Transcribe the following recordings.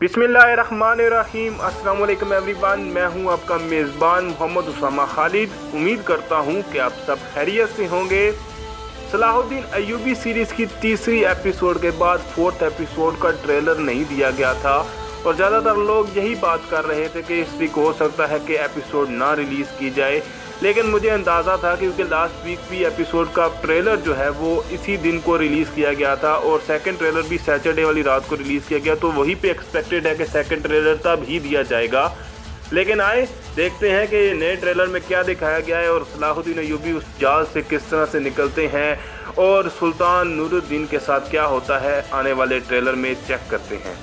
बिस्मिल्लाहिर्रहमानिर्रहीम। अस्सलाम वालेकुम एवरीवन, मैं हूं आपका मेज़बान मोहम्मद उसामा खालिद। उम्मीद करता हूं कि आप सब खैरियत से होंगे। सलाहुद्दीन अय्यूबी सीरीज़ की तीसरी एपिसोड के बाद फोर्थ एपिसोड का ट्रेलर नहीं दिया गया था और ज़्यादातर लोग यही बात कर रहे थे कि इस वीक हो सकता है कि एपिसोड ना रिलीज़ की जाए, लेकिन मुझे अंदाज़ा था क्योंकि लास्ट वीक भी एपिसोड का ट्रेलर जो है वो इसी दिन को रिलीज़ किया गया था और सेकंड ट्रेलर भी सैटरडे वाली रात को रिलीज़ किया गया, तो वहीं पे एक्सपेक्टेड है कि सेकंड ट्रेलर तब ही दिया जाएगा। लेकिन आए देखते हैं कि नए ट्रेलर में क्या दिखाया गया है और सलाहुद्दीन अय्यूबी उस जाल से किस तरह से निकलते हैं और सुल्तान नूरुद्दीन के साथ क्या होता है। आने वाले ट्रेलर में चेक करते हैं।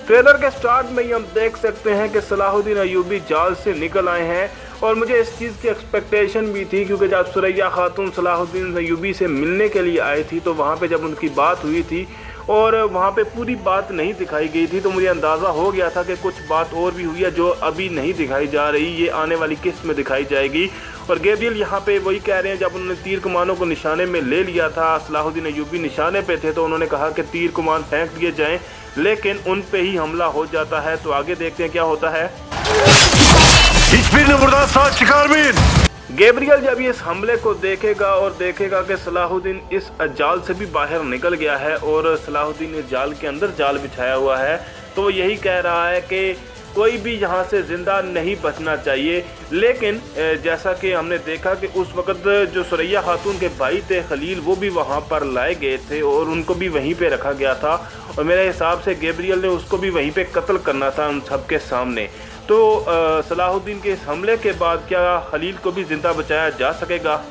ट्रेलर के स्टार्ट में ही हम देख सकते हैं कि सलाहुद्दीन अय्यूबी जाल से निकल आए हैं और मुझे इस चीज़ की एक्सपेक्टेशन भी थी क्योंकि जब सुरैया खातून सलाहुद्दीन अय्यूबी से मिलने के लिए आई थी तो वहाँ पे जब उनकी बात हुई थी और वहाँ पे पूरी बात नहीं दिखाई गई थी, तो मुझे अंदाज़ा हो गया था कि कुछ बात और भी हुई है जो अभी नहीं दिखाई जा रही, ये आने वाली किस्त में दिखाई जाएगी। और गैब्रियल यहाँ पे वही कह रहे हैं, जब उन्होंने तीर कमानों को निशाने में ले लिया था, सलाहुद्दीन अय्यूबी निशाने पे थे, तो उन्होंने कहा कि तीर कमान फेंक दिए जाएं, लेकिन उन पे ही हमला हो जाता है। तो आगे देखते हैं क्या होता है। गैब्रियल जब इस हमले को देखेगा और देखेगा कि सलाहुद्दीन इस जाल से भी बाहर निकल गया है और सलाहुद्दीन इस जाल के अंदर जाल बिछाया हुआ है, तो वो यही कह रहा है कि कोई भी यहाँ से ज़िंदा नहीं बचना चाहिए। लेकिन जैसा कि हमने देखा कि उस वक़्त जो सुरैया खातून के भाई थे खलील, वो भी वहाँ पर लाए गए थे और उनको भी वहीं पे रखा गया था और मेरे हिसाब से गैब्रियल ने उसको भी वहीं पे कत्ल करना था उन सब के सामने। तो सलाहुद्दीन के इस हमले के बाद क्या खलील को भी ज़िंदा बचाया जा सकेगा?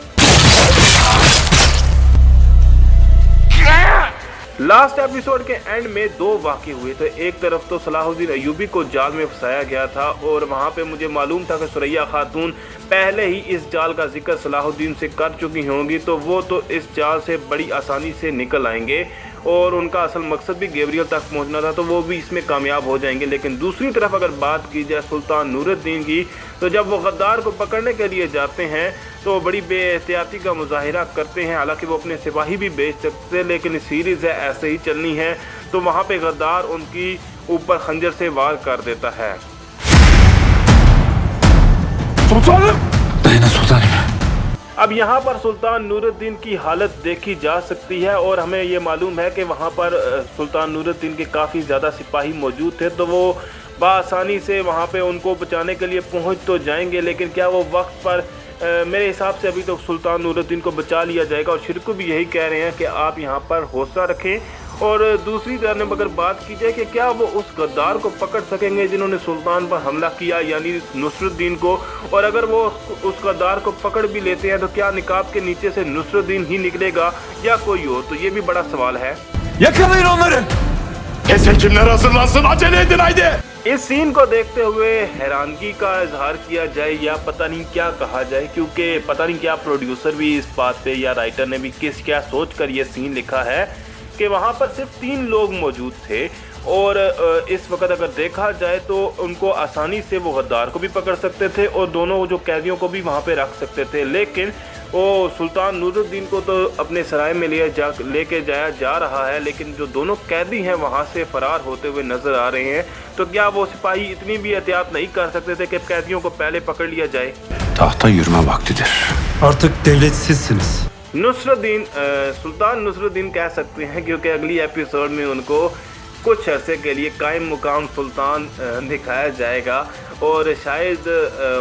लास्ट एपिसोड के एंड में दो वाक़े हुए थे। एक तरफ तो सलाहुद्दीन अय्यूबी को जाल में फंसाया गया था और वहाँ पे मुझे मालूम था कि सुरैया खातून पहले ही इस जाल का जिक्र सलाहुद्दीन से कर चुकी होंगी, तो वो तो इस जाल से बड़ी आसानी से निकल आएंगे और उनका असल मकसद भी गैब्रियल तक पहुंचना था, तो वो भी इसमें कामयाब हो जाएंगे। लेकिन दूसरी तरफ अगर बात की जाए सुल्तान नूरुद्दीन की, तो जब वो गद्दार को पकड़ने के लिए जाते हैं तो बड़ी बेएहतियाती का मुजाहिरा करते हैं। हालांकि वो अपने सिपाही भी बेच सकते हैं, लेकिन सीरीज़ है ऐसे ही चलनी है, तो वहाँ पे गद्दार उनकी ऊपर खंजर से वार कर देता है। अब यहाँ पर सुल्तान नूरुद्दीन की हालत देखी जा सकती है और हमें ये मालूम है कि वहाँ पर सुल्तान नूरुद्दीन के काफ़ी ज़्यादा सिपाही मौजूद थे, तो वो बआसानी से वहाँ पे उनको बचाने के लिए पहुँच तो जाएंगे, लेकिन क्या वो वक्त पर मेरे हिसाब से अभी तो सुल्तान नूरुद्दीन को बचा लिया जाएगा। और शिरकू भी यही कह रहे हैं कि आप यहाँ पर हौसला रखें। और दूसरी तरफ अगर बात की जाए कि क्या वो उस गद्दार को पकड़ सकेंगे जिन्होंने सुल्तान पर हमला किया, यानी नुसरुद्दीन को, और अगर वो उस गद्दार को पकड़ भी लेते हैं तो क्या निकाब के नीचे से नुसरुद्दीन ही निकलेगा या कोई और? तो ये भी बड़ा सवाल है। इस सीन को देखते हुए हैरानगी का इजहार किया जाए या पता नहीं क्या कहा जाए, क्योंकि पता नहीं क्या प्रोड्यूसर भी इस बात पे या राइटर ने भी क्या सोच कर ये सीन लिखा है कि वहाँ पर सिर्फ 3 लोग मौजूद थे और इस वक्त अगर देखा जाए तो उनको आसानी से वो गद्दार को भी पकड़ सकते थे और दोनों जो कैदियों को भी वहाँ पे रख सकते थे, लेकिन वो सुल्तान नूरुद्दीन को तो अपने सराय में लेके जाया जा रहा है, लेकिन जो दोनों कैदी हैं वहाँ से फरार होते हुए नजर आ रहे हैं। तो क्या वो सिपाही इतनी भी एहतियात नहीं कर सकते थे कि कैदियों को पहले पकड़ लिया जाए? नुसरुद्दीन सुल्तान नुसरुद्दीन कह सकते हैं, क्योंकि अगली एपिसोड में उनको कुछ अरसे के लिए कायम मुकाम सुल्तान दिखाया जाएगा और शायद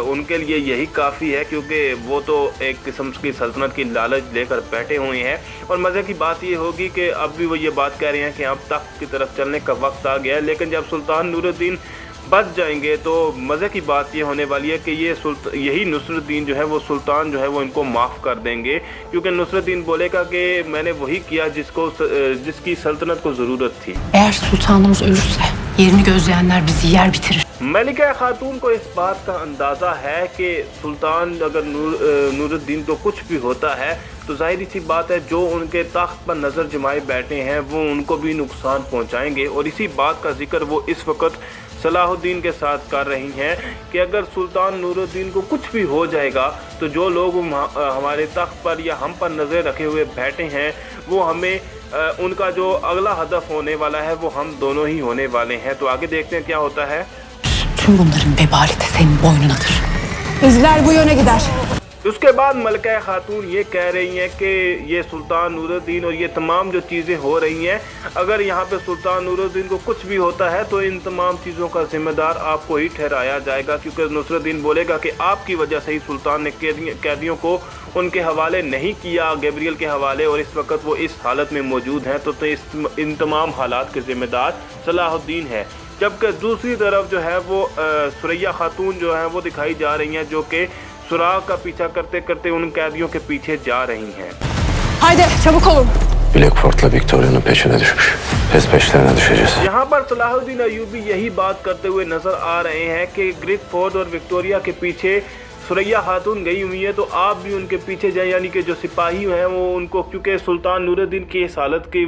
उनके लिए यही काफ़ी है, क्योंकि वो तो एक किस्म की सल्तनत की लालच लेकर बैठे हुए हैं। और मज़े की बात ये होगी कि अब भी वो ये बात कह रहे हैं कि अब तख्त की तरफ चलने का वक्त आ गया है, लेकिन जब सुल्तान नूरुद्दीन बच जाएंगे तो मज़े की बात ये होने वाली है कि यही नुसरुद्दीन जो है वो सुल्तान जो है वो इनको माफ़ कर देंगे, क्योंकि नुसरुद्दीन बोलेगा कि मैंने वही किया जिसकी सल्तनत को ज़रूरत थी। Eğer sultanımız ölürse yerini gözleyenler bizi yer bitirir. मलिका खातून को इस बात का अंदाज़ा है कि सुल्तान अगर नूरुद्दीन को कुछ भी होता है तो जाहिर सी बात है जो उनके तख्त पर नज़र जमाए बैठे हैं वो उनको भी नुकसान पहुंचाएंगे। और इसी बात का जिक्र वो इस वक्त सलाहुद्दीन के साथ कर रही हैं कि अगर सुल्तान नूरुद्दीन को कुछ भी हो जाएगा तो जो लोग हमारे तख्त पर या हम पर नज़र रखे हुए बैठे हैं वो हमें उनका जो अगला हदफ होने वाला है वो हम दोनों ही होने वाले हैं। तो आगे देखते हैं क्या होता है। Tüm bunların vebali de senin boynunadır. İzler bu yöne gider. उसके बाद मलका खातून ये कह रही हैं कि ये सुल्तान नूरुद्दीन और ये तमाम जो चीज़ें हो रही हैं, अगर यहाँ पे सुल्तान नूरुद्दीन को कुछ भी होता है तो इन तमाम चीज़ों का जिम्मेदार आपको ही ठहराया जाएगा, क्योंकि नुसरुद्दीन बोलेगा कि आपकी वजह से ही सुल्तान ने कैदियों को उनके हवाले नहीं किया, गैब्रियल के हवाले, और इस वक्त वो इस हालत में मौजूद हैं। तो इन तमाम हालात के ज़िम्मेदार सलाहुद्दीन है। जबकि दूसरी तरफ जो है वो सुरैया खातून जो है वो दिखाई जा रही हैं, जो कि सुराग का पीछा करते करते उन कैदियों के पीछे जा रही हैं। Haydi çabuk olun. Blackford'la Victoria'nın peşine düşmüş. Biz peşlerine düşeceğiz. यहाँ पर सलाहुद्दीन अय्यूबी यही बात करते हुए नजर आ रहे हैं कि ग्रिकफोर्ड और विक्टोरिया के पीछे सुरैया खातून गई हुई है, तो आप भी उनके पीछे जाए, यानी कि जो सिपाही हैं वो उनको, क्योंकि सुल्तान नूरुद्दीन की इस हालत की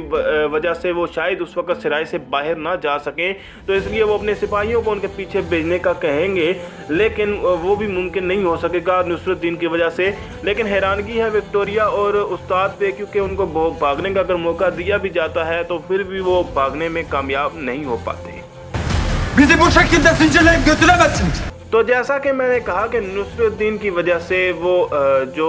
वजह से वो शायद उस वक्त सराय से बाहर ना जा सकें, तो इसलिए वो अपने सिपाहियों को उनके पीछे भेजने का कहेंगे, लेकिन वो भी मुमकिन नहीं हो सकेगा नुसरुद्दीन की वजह से। लेकिन हैरानगी है विक्टोरिया और उस्ताद पे, क्योंकि उनको भागने का अगर मौका दिया भी जाता है तो फिर भी वो भागने में कामयाब नहीं हो पाते। Bizi bu şekilde zincirleyip götüremezsiniz. तो जैसा कि मैंने कहा कि नुसरुद्दीन की वजह से वो जो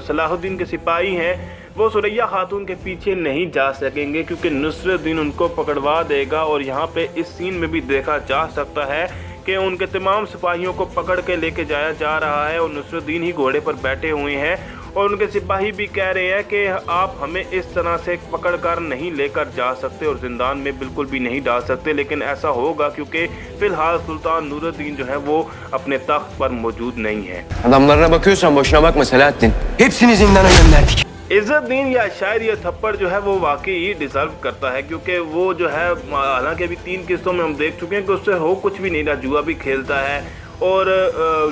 सलाहुद्दीन के सिपाही हैं वो सुरैया खातून के पीछे नहीं जा सकेंगे, क्योंकि नुसरुद्दीन उनको पकड़वा देगा। और यहाँ पे इस सीन में भी देखा जा सकता है कि उनके तमाम सिपाहियों को पकड़ के लेके जाया जा रहा है और नुसरुद्दीन ही घोड़े पर बैठे हुए हैं, और उनके सिपाही भी कह रहे हैं कि आप हमें इस तरह से पकड़ कर नहीं लेकर जा सकते और ज़िंदान में बिल्कुल भी नहीं डाल सकते। लेकिन ऐसा होगा क्योंकि फ़िलहाल सुल्तान नूरुद्दीन जो है वो अपने तख्त पर मौजूद नहीं है। Adamlarına bakıyorsan boşuna bakma Selahattin. Hepsini zindana gönderdik. इज़्ज़तदीन या शायद ये थप्पड़ जो है वो वाकई डिज़र्व करता है, क्योंकि वो जो है, हालांकि अभी 3 किस्तों में हम देख चुके हैं कि उससे हो कुछ भी नहीं रहा, जुआ भी खेलता है और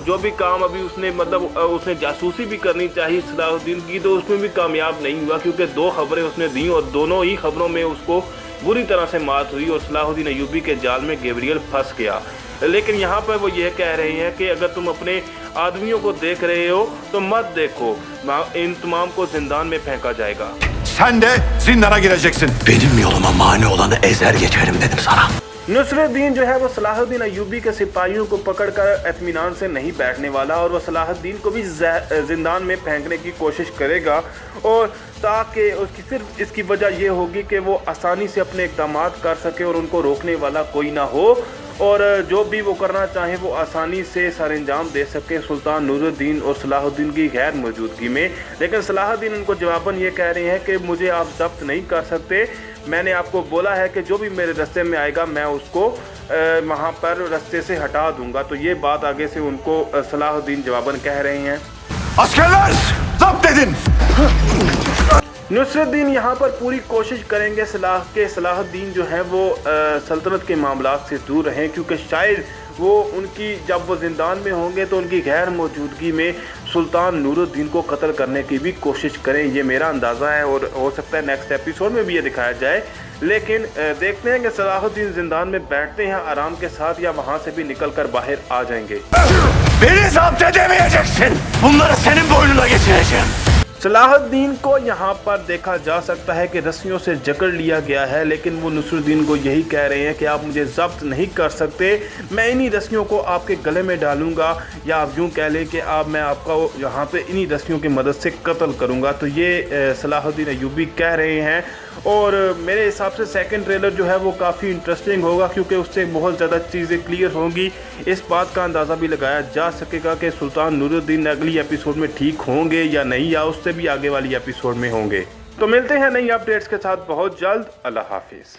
जो भी काम अभी उसने, मतलब उसने जासूसी भी करनी चाहिए सलाहुद्दीन की, तो उसमें भी कामयाब नहीं हुआ, क्योंकि 2 खबरें उसने दी और दोनों ही खबरों में उसको बुरी तरह से मात हुई और सलाहुद्दीन अय्यूबी के जाल में गैब्रियल फंस गया। लेकिन यहाँ पर वो ये कह रहे हैं कि अगर तुम अपने आदमियों को देख रहे हो तो मत देखो, इन तमाम को जिंदान में फेंका जाएगा। Sen de zindana gireceksin. Benim yoluma mani olanı ezer geçerim dedim sana. नुसरुद्दीन जो है वो सलाहुद्दीन अय्यूबी के सिपाहियों को पकड़कर इत्मीनान से नहीं बैठने वाला, और वह सलाहुद्दीन को भी जिंदान में फेंकने की कोशिश करेगा, और ताकि उसकी सिर्फ इसकी वजह यह होगी कि वो आसानी से अपने इक़दामात कर सके और उनको रोकने वाला कोई ना हो, और जो भी वो करना चाहे वो आसानी से सरअंजाम दे सके सुल्तान नूरुद्दीन और सलाहुद्दीन की गैर मौजूदगी में। लेकिन सलाहुद्दीन उनको जवाबन ये कह रहे हैं कि मुझे आप जब्त नहीं कर सकते, मैंने आपको बोला है कि जो भी मेरे रास्ते में आएगा मैं उसको वहाँ पर रास्ते से हटा दूंगा। तो ये बात आगे से उनको सलाहुद्दीन जवाबन कह रहे हैं। Askerler, zapt edin. नुसरुद्दीन यहाँ पर पूरी कोशिश करेंगे सलाहुद्दीन जो है वो सल्तनत के मामलात से दूर रहें, क्योंकि शायद वो उनकी, जब वो ज़िंदान में होंगे तो उनकी गैर मौजूदगी में सुल्तान नूरुद्दीन को कत्ल करने की भी कोशिश करें। ये मेरा अंदाज़ा है और हो सकता है नेक्स्ट एपिसोड में भी ये दिखाया जाए। लेकिन देखते हैं कि सलाहुद्दीन ज़िंदान में बैठते हैं आराम के साथ या वहाँ से भी निकल कर बाहर आ जाएंगे। Beni zapt edemeyeceksin. Bunları senin boynuna geçireceğim. Salahuddin को यहाँ पर देखा जा सकता है कि रस्सियों से जकड़ लिया गया है, लेकिन वो नुसरुद्दीन को यही कह रहे हैं कि आप मुझे जब्त नहीं कर सकते, मैं इन्हीं रस्सियों को आपके गले में डालूंगा, या आप यूँ कह लें कि मैं आपका यहाँ पे इन्हीं रस्सियों की मदद से कत्ल करूँगा। तो ये सलाहुद्दीन अय्यूबी कह रहे हैं, और मेरे हिसाब से सेकंड ट्रेलर जो है वो काफ़ी इंटरेस्टिंग होगा, क्योंकि उससे बहुत ज़्यादा चीज़ें क्लियर होंगी। इस बात का अंदाज़ा भी लगाया जा सकेगा कि सुल्तान नूरुद्दीन अगली एपिसोड में ठीक होंगे या नहीं, या उससे भी आगे वाली एपिसोड में होंगे। तो मिलते हैं नई अपडेट्स के साथ बहुत जल्द। अल्लाह हाफिज़।